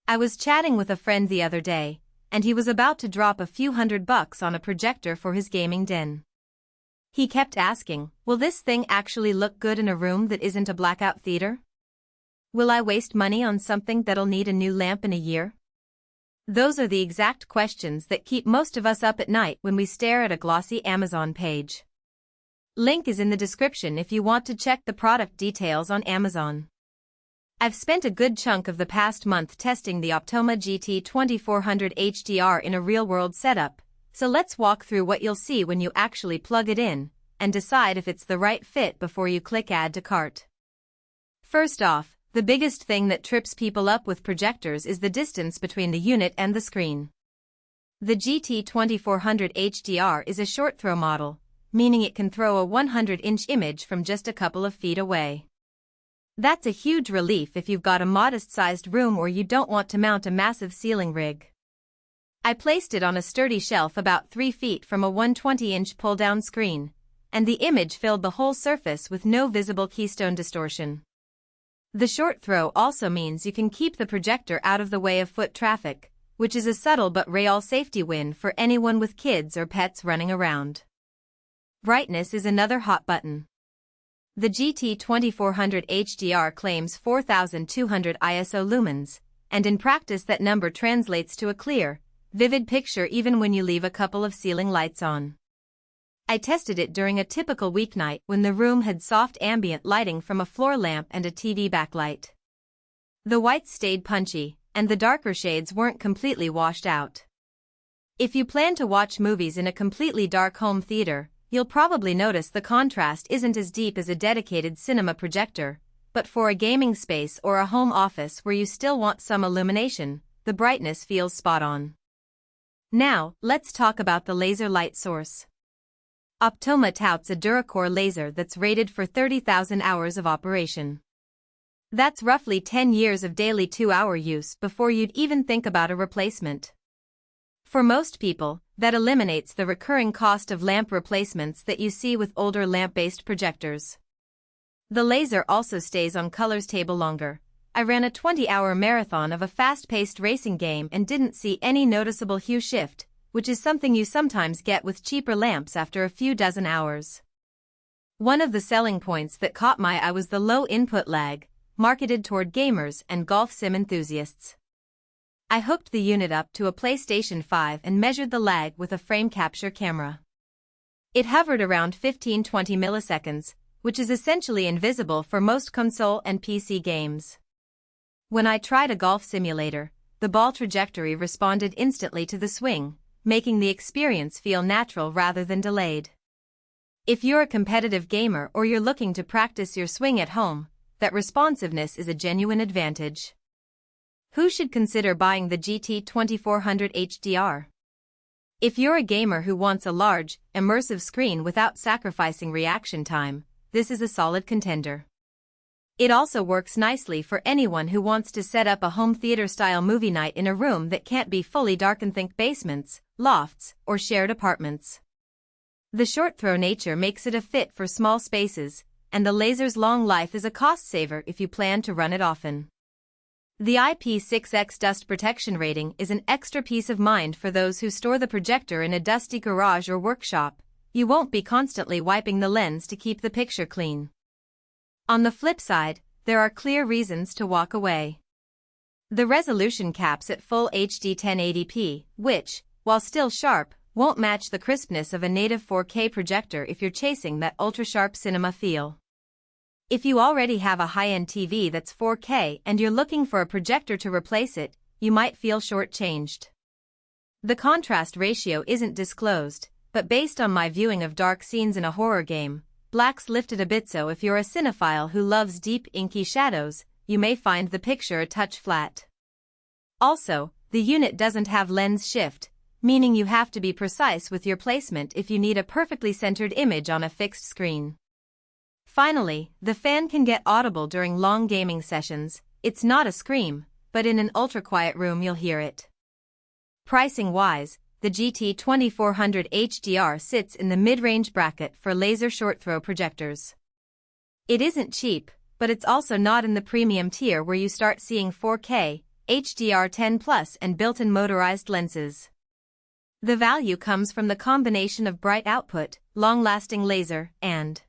I was chatting with a friend the other day, and he was about to drop a few $100 on a projector for his gaming den. He kept asking, will this thing actually look good in a room that isn't a blackout theater? Will I waste money on something that'll need a new lamp in a year? Those are the exact questions that keep most of us up at night when we stare at a glossy Amazon page. Link is in the description if you want to check the product details on Amazon. I've spent a good chunk of the past month testing the Optoma GT2400HDR in a real-world setup, so let's walk through what you'll see when you actually plug it in, and decide if it's the right fit before you click Add to Cart. First off, the biggest thing that trips people up with projectors is the distance between the unit and the screen. The GT2400HDR is a short-throw model, meaning it can throw a 100-inch image from just a couple of feet away. That's a huge relief if you've got a modest-sized room or you don't want to mount a massive ceiling rig. I placed it on a sturdy shelf about 3 feet from a 120-inch pull-down screen, and the image filled the whole surface with no visible keystone distortion. The short throw also means you can keep the projector out of the way of foot traffic, which is a subtle but real safety win for anyone with kids or pets running around. Brightness is another hot button. The GT2400HDR claims 4200 ISO lumens, and in practice that number translates to a clear, vivid picture even when you leave a couple of ceiling lights on. I tested it during a typical weeknight when the room had soft ambient lighting from a floor lamp and a TV backlight. The whites stayed punchy, and the darker shades weren't completely washed out. If you plan to watch movies in a completely dark home theater, you'll probably notice the contrast isn't as deep as a dedicated cinema projector, but for a gaming space or a home office where you still want some illumination, the brightness feels spot on. Now, let's talk about the laser light source. Optoma touts a Duracore laser that's rated for 30,000 hours of operation. That's roughly 10 years of daily 2-hour use before you'd even think about a replacement. For most people, that eliminates the recurring cost of lamp replacements that you see with older lamp-based projectors. The laser also stays on colors table longer. I ran a 20-hour marathon of a fast-paced racing game and didn't see any noticeable hue shift, which is something you sometimes get with cheaper lamps after a few dozen hours. One of the selling points that caught my eye was the low input lag, marketed toward gamers and golf sim enthusiasts. I hooked the unit up to a PlayStation 5 and measured the lag with a frame capture camera. It hovered around 15-20 milliseconds, which is essentially invisible for most console and PC games. When I tried a golf simulator, the ball trajectory responded instantly to the swing, making the experience feel natural rather than delayed. If you're a competitive gamer or you're looking to practice your swing at home, that responsiveness is a genuine advantage. Who should consider buying the GT2400HDR? If you're a gamer who wants a large, immersive screen without sacrificing reaction time, this is a solid contender. It also works nicely for anyone who wants to set up a home theater-style movie night in a room that can't be fully darkened. Think basements, lofts, or shared apartments. The short-throw nature makes it a fit for small spaces, and the laser's long life is a cost-saver if you plan to run it often. The IP6X dust protection rating is an extra peace of mind for those who store the projector in a dusty garage or workshop. You won't be constantly wiping the lens to keep the picture clean. On the flip side, there are clear reasons to walk away. The resolution caps at Full HD 1080p, which, while still sharp, won't match the crispness of a native 4K projector if you're chasing that ultra-sharp cinema feel. If you already have a high-end TV that's 4K and you're looking for a projector to replace it, you might feel shortchanged. The contrast ratio isn't disclosed, but based on my viewing of dark scenes in a horror game, black's lifted a bit, so if you're a cinephile who loves deep, inky shadows, you may find the picture a touch flat. Also, the unit doesn't have lens shift, meaning you have to be precise with your placement if you need a perfectly centered image on a fixed screen. Finally, the fan can get audible during long gaming sessions. It's not a scream, but in an ultra-quiet room you'll hear it. Pricing-wise, the GT2400HDR sits in the mid-range bracket for laser short-throw projectors. It isn't cheap, but it's also not in the premium tier where you start seeing 4K, HDR10+ and built-in motorized lenses. The value comes from the combination of bright output, long-lasting laser, and